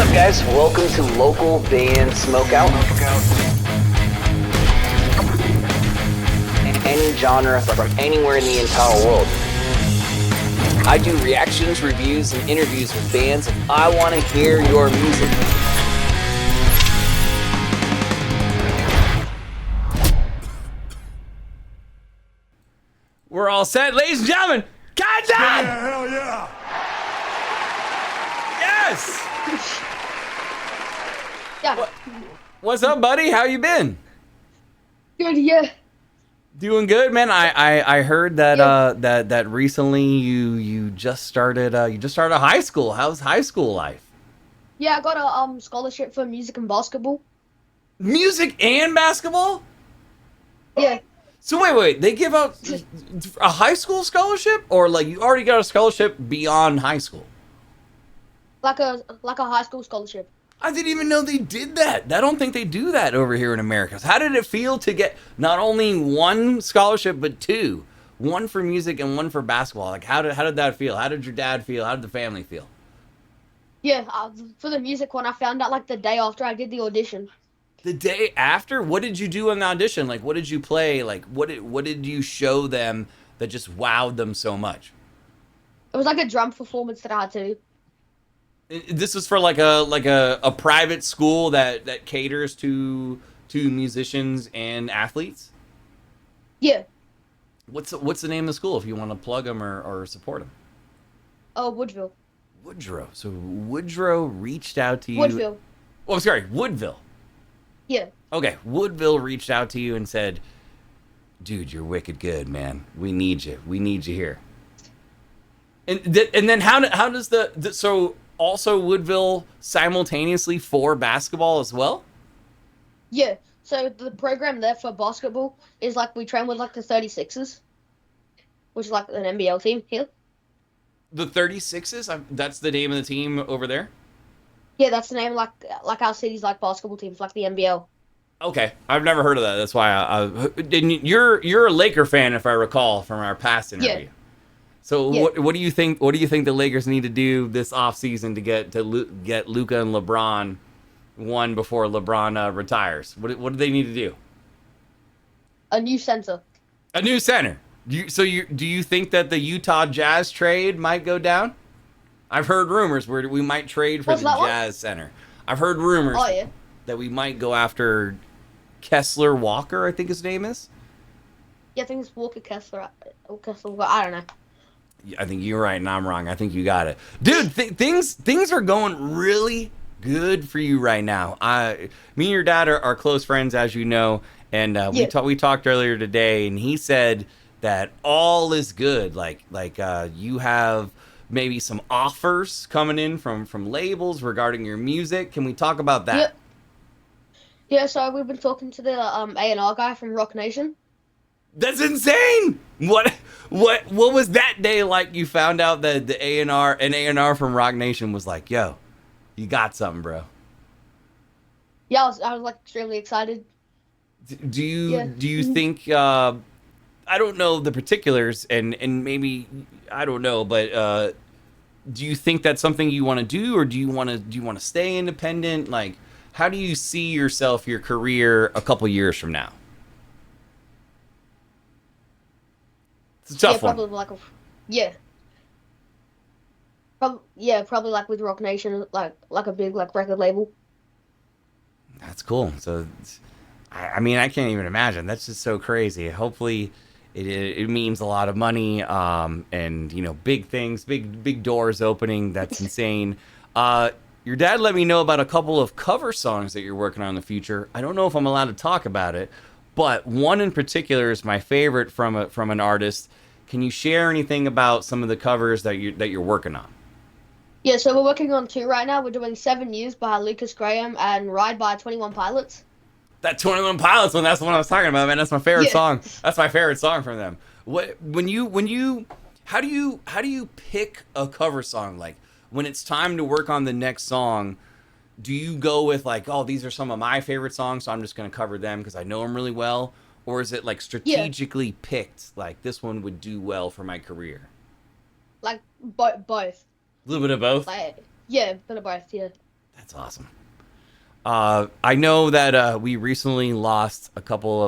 up, guys? Welcome to local band Smokeout. Any genre from anywhere in the entire world. I do reactions, reviews, and interviews with bands if I want to hear your music. We're all set, ladies and gentlemen. Countdown! Yeah, hell yeah! Yes! Yeah. What's up, buddy? How you been? Good, yeah. Doing good, man. I heard that Yeah. that recently you just started high school. How's high school life? Yeah, I got a scholarship for music and basketball. Music and basketball? Yeah. So wait, they give out a high school scholarship, or like you already got a scholarship beyond high school? Like a high school scholarship. I didn't even know they did that. I don't think they do that over here in America. So how did it feel to get not only one scholarship, but two? One for music and one for basketball. Like, how did that feel? How did your dad feel? How did the family feel? Yeah, for the music one, I found out like the day after I did the audition. The day after? What did you do in the audition? Like, what did you play? Like, what did you show them that just wowed them so much? It was like a drum performance that I had to do. This is for like a private school that caters to musicians and athletes? Yeah. What's the name of the school if you want to plug them or support them? Oh, Woodville. Woodrow. So Woodrow reached out to you. Woodville. Oh, sorry, Woodville. Yeah. Okay, Woodville reached out to you and said, "Dude, you're wicked good, man. We need you. We need you here." And then how does so also Woodville simultaneously for basketball as well? Yeah. So the program there for basketball is like we train with like the 36ers, which is like an NBL team here. The 36s? That's the name of the team over there? Yeah, that's the name like our city's like basketball teams, like the NBL. Okay, I've never heard of that. That's why you're a Laker fan, if I recall from our past interview. Yeah. So Yeah. what do you think? What do you think the Lakers need to do this offseason to get Luka and LeBron one before LeBron retires? What do they need to do? A new center. A new center. Do you think that the Utah Jazz trade might go down? I've heard rumors where we might trade for What's the that one? Jazz center. I've heard rumors Oh yeah. that we might go after Kessler Walker, I think his name is. Yeah, I think it's Walker Kessler. Or Kessler. I don't know. I think you're right and I'm wrong. I think you got it. Dude, things are going really good for you right now. Me and your dad are close friends, as you know, and Yeah. we talked earlier today, and he said that all is good. Like you have maybe some offers coming in from labels regarding your music. Can we talk about that? Yeah. Yeah, so we've been talking to the A&R guy from Rock Nation. That's insane. What was that day like? You found out that the A&R from Rock Nation was like, "Yo, you got something, bro." Yeah, I was like extremely excited. Do Yeah. you think I don't know the particulars and maybe I don't know, but do you think that's something you want to do, or do you want to stay independent? Like, how do you see yourself, your career a couple years from now? It's a tough one. Probably probably like with Rock Nation, like a big like record label. That's cool. So, I mean, I can't even imagine. That's just so crazy. Hopefully, it means a lot of money, and big things, big doors opening. That's insane. Your dad let me know about a couple of cover songs that you're working on in the future. I don't know if I'm allowed to talk about it, but one in particular is my favorite from an artist. Can you share anything about some of the covers that you're working on? Yeah, so we're working on 2 right now. We're doing 7 Years by Lucas Graham and Ride by 21 Pilots. That 21 Pilots one, that's the one I was talking about, man. That's my favorite Yeah. song. That's my favorite song from them. How do you pick a cover song? Like, when it's time to work on the next song, do you go with like, oh, these are some of my favorite songs, so I'm just going to cover them because I know them really well? Or is it like strategically picked, like this one would do well for my career? Like both. A little bit of both? Like, yeah, bit of both, yeah. That's awesome. I know that we recently lost a couple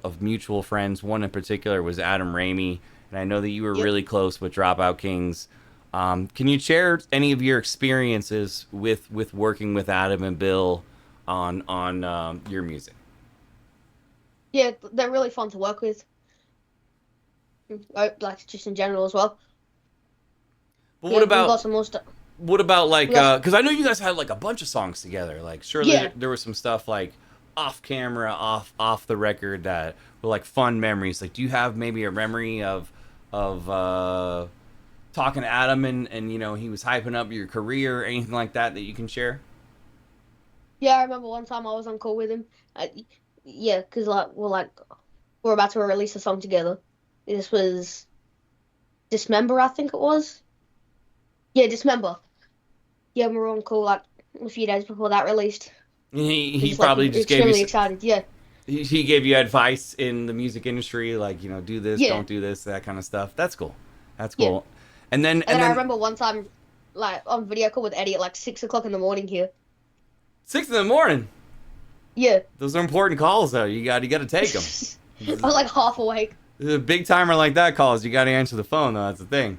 of mutual friends. One in particular was Adam Ramey, and I know that you were Yep. really close with Dropout Kings. Can you share any of your experiences with working with Adam and Bill on your music? Yeah, they're really fun to work with. Like just in general as well. But Yeah, we got some more stuff. what about like We got because I know you guys had like a bunch of songs together. Like surely yeah, there was some stuff like off camera, off the record that were like fun memories. Like do you have maybe a memory of talking to Adam and you know he was hyping up your career or anything like that that you can share? yeah. I remember one time I was on call with him. Yeah, because we're about to release a song together. This was Dismember, I think it was. Yeah, Dismember. Yeah, we were on call like a few days before that released. He He's like probably just gave you extremely excited. Yeah, he gave you advice in the music industry like you know do this, yeah, don't do this, that kind of stuff. That's cool. That's yeah. cool. And then And then I remember one time, like on video call with Eddie at like 6 o'clock in the morning here. 6 in the morning. Yeah. Those are important calls, though. You got to take them. I was like half awake. A big timer like that calls, you got to answer the phone, though. That's the thing.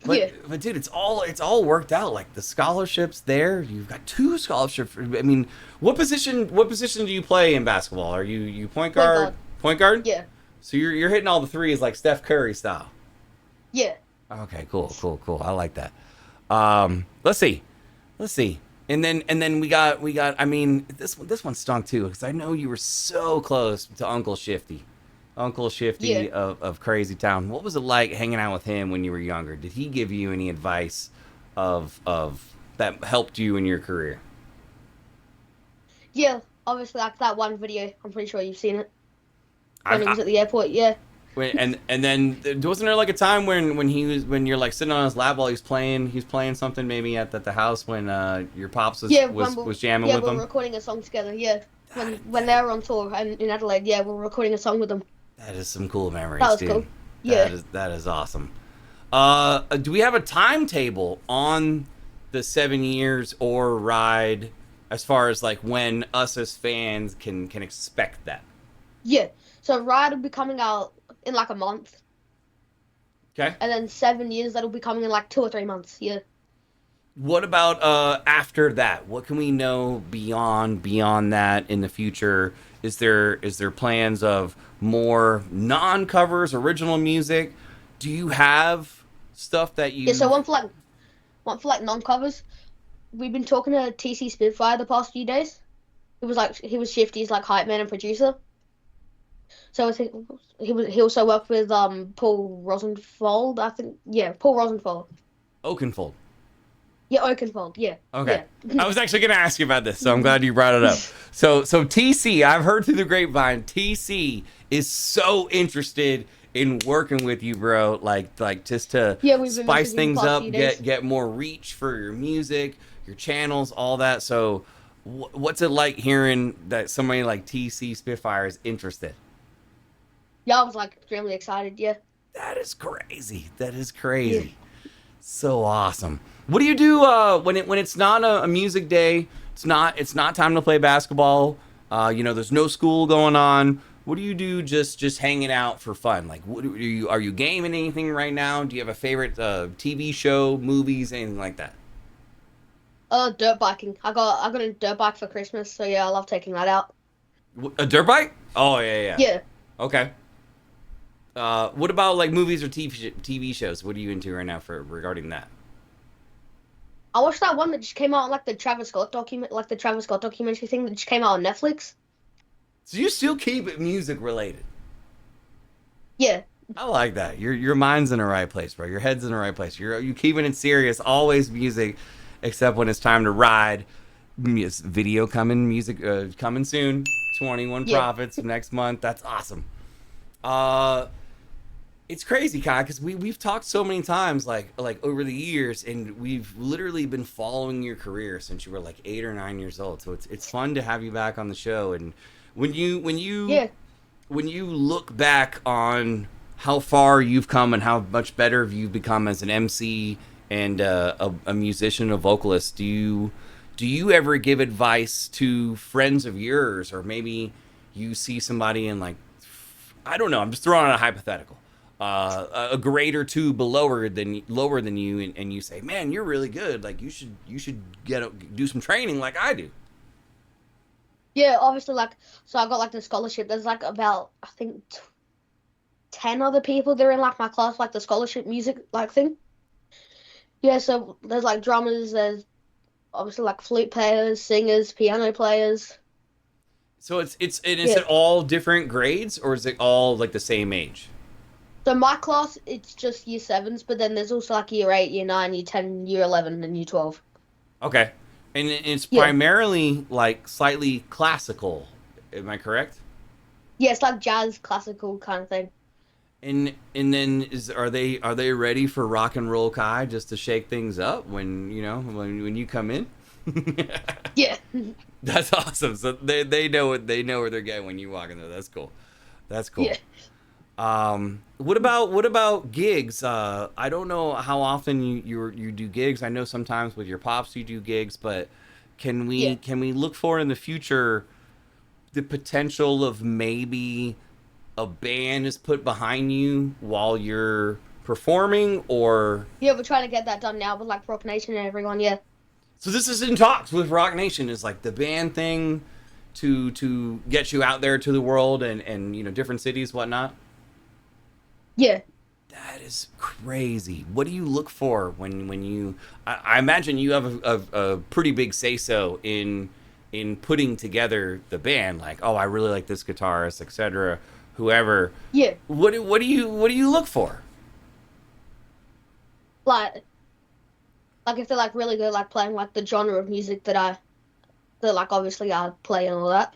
Yeah. But dude, it's all worked out. Like the scholarships there, you've got two scholarships. I mean, what position do you play in basketball? Are you point Point guard? guard. Point guard? Yeah. So you're hitting all the threes like Steph Curry style. Yeah. Okay, cool. I like that. Let's see. And then we got. I mean, this one stunk too because I know you were so close to Uncle Shifty, Yeah. of CrazyTown. What was it like hanging out with him when you were younger? Did he give you any advice of that helped you in your career? Yeah. Obviously, like that one video. I'm pretty sure you've seen it I, when he I, was at the airport. Yeah. and then wasn't there like a time when you're like sitting on his lap while he's playing something maybe at the house when your pops was Yeah. was jamming Yeah, with we were him? recording a song together. Yeah. When they were on tour and in Adelaide. Yeah, we were recording a song with them. That is some cool memories, That was dude. cool. Yeah. That is awesome. Do we have a timetable on the 7 years or ride as far as like when us as fans can expect that? Yeah. So Ride will be coming out in like a month, Okay. and then 7 years that'll be coming in like 2 or 3 months. Yeah. What about after that? What can we know beyond that in the future? Is there plans of more non-covers, original music? Do you have stuff that you Yeah. So one for like non-covers. We've been talking to TC Spitfire the past few days. He was Shifty's like hype man and producer. So I think he also worked with Paul Rosenfold, I think. Yeah, Paul Rosenfold. Oakenfold? Yeah, Oakenfold. Yeah. Okay. Yeah. I was actually going to ask you about this, so I'm glad you brought it up. So TC, I've heard through the grapevine, TC is so interested in working with you, bro. Like just to Yeah, we've been spice messaging the things past up, few days. get more reach for your music, your channels, all that. So what's it like hearing that somebody like TC Spitfire is interested? Yeah, I was like extremely excited. Yeah. That is crazy. That is crazy. Yeah. So awesome. What do you do when it's not a music day? It's not time to play basketball. There's no school going on. What do you do just hanging out for fun? Like, are you gaming anything right now? Do you have a favorite TV show, movies, anything like that? Dirt biking. I got a dirt bike for Christmas, so yeah, I love taking that out. A dirt bike? Oh yeah. Yeah. Okay. What about like movies or TV shows? What are you into right now for regarding that? I watched that one that just came out on like the Travis Scott documentary thing that just came out on Netflix. So you still keep it music related? Yeah. I like that. Your mind's in the right place, bro. Your head's in the right place. You keeping it serious. Always music, except when it's time to ride. Video coming, music coming soon. 21 Yeah. Profits next month. That's awesome. It's crazy, Kai, because we've talked so many times, like over the years, and we've literally been following your career since you were like 8 or 9 years old. So it's fun to have you back on the show. And when you Yeah. when you look back on how far you've come and how much better you've become as an MC and a musician, a vocalist, do do you ever give advice to friends of yours, or maybe you see somebody in like, I don't know, I'm just throwing out a hypothetical, a grade or two lower than you, and you say, man, you're really good, like you should do some training like I do. Yeah, obviously, like, so I got like the scholarship. There's like about, I think, 10 other people that are in like my class, like the scholarship music like thing. Yeah, so there's like drummers, there's obviously like flute players, singers, piano players. So is Yeah. it all different grades, or is it all like the same age? So my class, it's just year sevens, but then there's also like year eight, year nine, year 10, year 11, and year 12. Okay. And it's Yeah. primarily like slightly classical. Am I correct? Yeah, it's like jazz, classical kind of thing. And then are they ready for rock and roll Kai just to shake things up when when you come in? Yeah. That's awesome. So they know where they're getting when you walk in there. That's cool. That's cool. Yeah. What about gigs? I don't know how often you do gigs. I know sometimes with your pops you do gigs, but can we Yeah. can we look for in the future the potential of maybe a band is put behind you while you're performing, or Yeah, we're trying to get that done now with like Rock Nation and everyone. Yeah. so this is in talks with Rock Nation, is like the band thing to get you out there to the world and different cities, whatnot. Yeah. That is crazy. What do you look for when you? I imagine you have a pretty big say so in putting together the band. Like, oh, I really like this guitarist, etc. Whoever. Yeah. What do you look for? Like, like if they're like really good, like playing like the genre of music that like obviously I play and all that.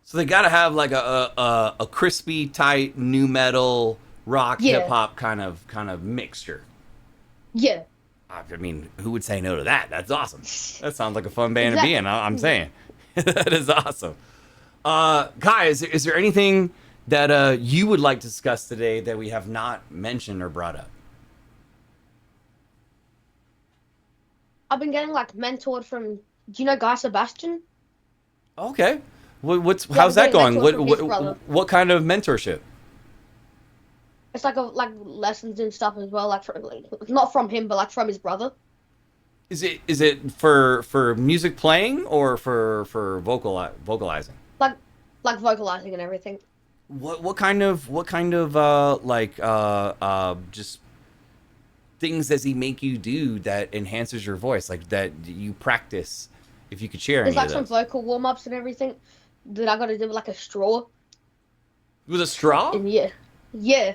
So they got to have like a crispy, tight, new metal, rock, hip Yeah. hop kind of mixture. Yeah. I mean, who would say no to that? That's awesome. That sounds like a fun band to be Exactly. in. I'm saying, that is awesome. Guys, is there anything that you would like to discuss today that we have not mentioned or brought up? I've been getting like mentored from. Do you know Guy Sebastian? Okay, what's Yeah, how's I'm that getting going? mentored from his brother. What kind of mentorship? It's like lessons and stuff as well, like, not from him, but like from his brother. Is it for music playing or for vocalizing? Like vocalizing and everything. What kind of just things does he make you do that enhances your voice, like that you practice? If you could share There's any of like some those. vocal warm ups and everything that I got to do with like a straw. With a straw? And yeah, yeah,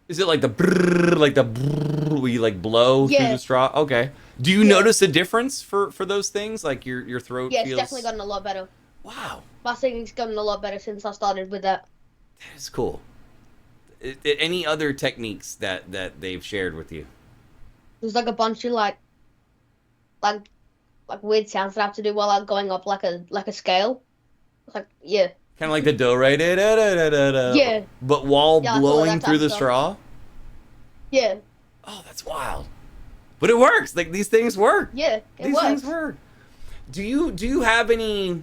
Is it like the brrr, like the brrr, where you like blow through the yeah, straw? Okay. Do you yeah, notice a difference for those things? Like your throat yeah. It's feels. definitely gotten a lot better. Wow, My singing's gotten a lot better since I started with that. that is cool. Any other techniques that they've shared with you? There's like a bunch of like like weird sounds that I have to do while I'm going up like a scale. It's like yeah, Kind of like the do re da da da da da da, yeah, but while yeah, like all of blowing that type through of the stuff. straw. Yeah, Oh, that's wild. But it works. Like these things work. yeah, it These things works. work. Do you have any?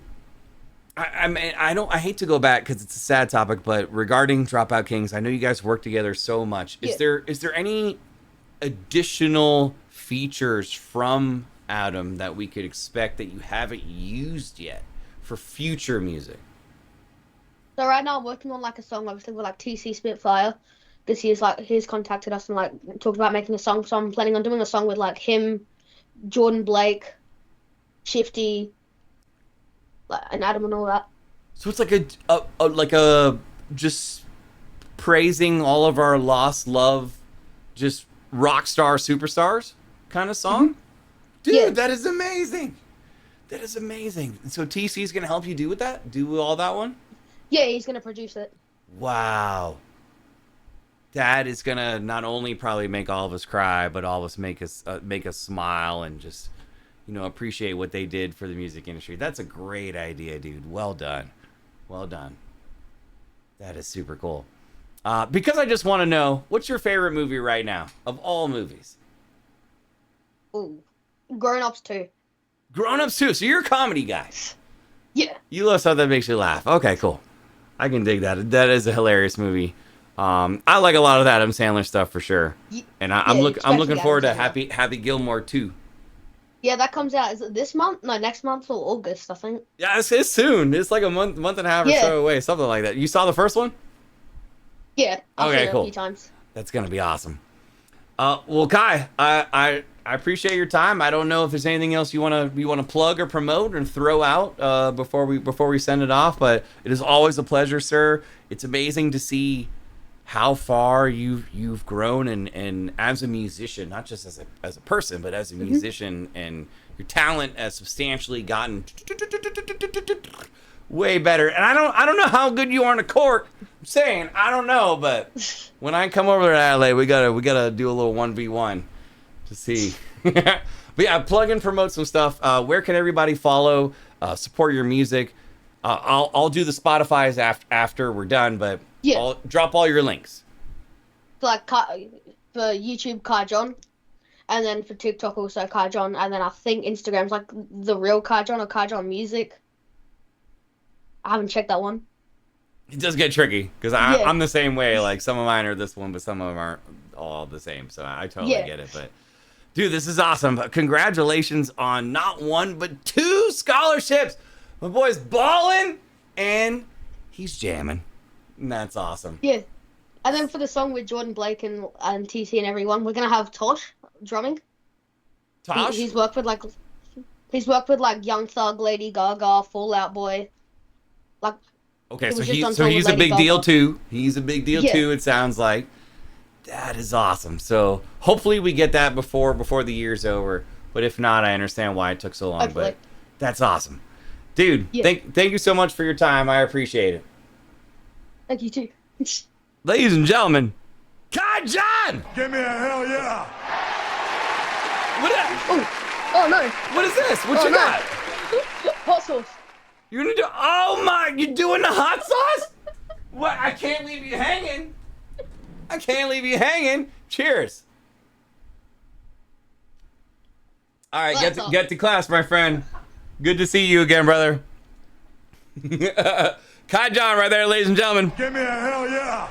I mean, I hate to go back because it's a sad topic, but regarding Dropout Kings, I know you guys work together so much. Is Yeah. there any additional features from Adam that we could expect that you haven't used yet for future music? So right now I'm working on like a song, obviously with like TC Spitfire, because he's contacted us and like talked about making a song. So I'm planning on doing a song with like him, Jordan Blake, Shifty, like, and Adam and all that. So it's like a just praising all of our lost love, just rock star superstars kind of song. Dude, Yeah. that is amazing. That is amazing. So TC's gonna help you do all that one? Yeah, he's gonna produce it. Wow. That is gonna not only probably make all of us cry, but all of us make us smile and just appreciate what they did for the music industry. That's a great idea, dude. Well done. Well done. That is super cool. Because I just want to know, what's your favorite movie right now of all movies? Ooh, Grown Ups too. Grown-ups too. So you're a comedy guy. Yeah. You love stuff that makes you laugh. Okay, cool. I can dig that. That is a hilarious movie. I like a lot of that Adam Sandler stuff for sure. And I'm looking forward to Happy Gilmore too. Yeah, that comes out, is it this month? No, next month or August, I think. Yeah, it's soon. It's like a month and a half or so away, something like that. You saw the first one? Yeah, I've seen it a few times. That's gonna be awesome. Well, Kai, I appreciate your time. I don't know if there's anything else you wanna plug or promote and throw out before we send it off, but it is always a pleasure, sir. It's amazing to see how far you've grown and as a musician, not just as a person, but as a musician, and your talent has substantially gotten way better. And I don't know how good you are on the court. I'm saying I don't know, but when I come over to Adelaide, we gotta do a little 1v1 to see. But yeah, plug and promote some stuff. Where can everybody follow, support your music? I'll do the Spotify's after we're done, but I'll drop all your links. Like for YouTube, Kai John, and then for TikTok also Kai John, and then I think Instagram's like the real Kai John or Kai John Music. I haven't checked that one. It does get tricky because I'm the same way. Like some of mine are this one, but some of them aren't all the same. So I totally get it. But dude, this is awesome. Congratulations on not one but 2 scholarships. My boy's balling and he's jamming. And that's awesome. Yeah. And then for the song with Jordan Blake and TC and everyone, we're gonna have Tosh drumming. Tosh? He's worked with like Young Thug, Lady Gaga, Fall Out Boy. Like. Okay, so he's a big deal too. He's a big deal too. It sounds like. That is awesome. So hopefully we get that before the year's over. But if not, I understand why it took so long. Hopefully. But that's awesome, dude. Thank you so much for your time. I appreciate it. Thank you too. Ladies and gentlemen, Kai John! Give me a hell yeah! Oh no! What is this? What you got? Hot sauce. You're gonna do? Oh my! You're doing the hot sauce? What? I can't leave you hanging. I can't leave you hanging. Cheers. All right, get to class, my friend. Good to see you again, brother. Kai John right there, ladies and gentlemen. Give me a hell yeah!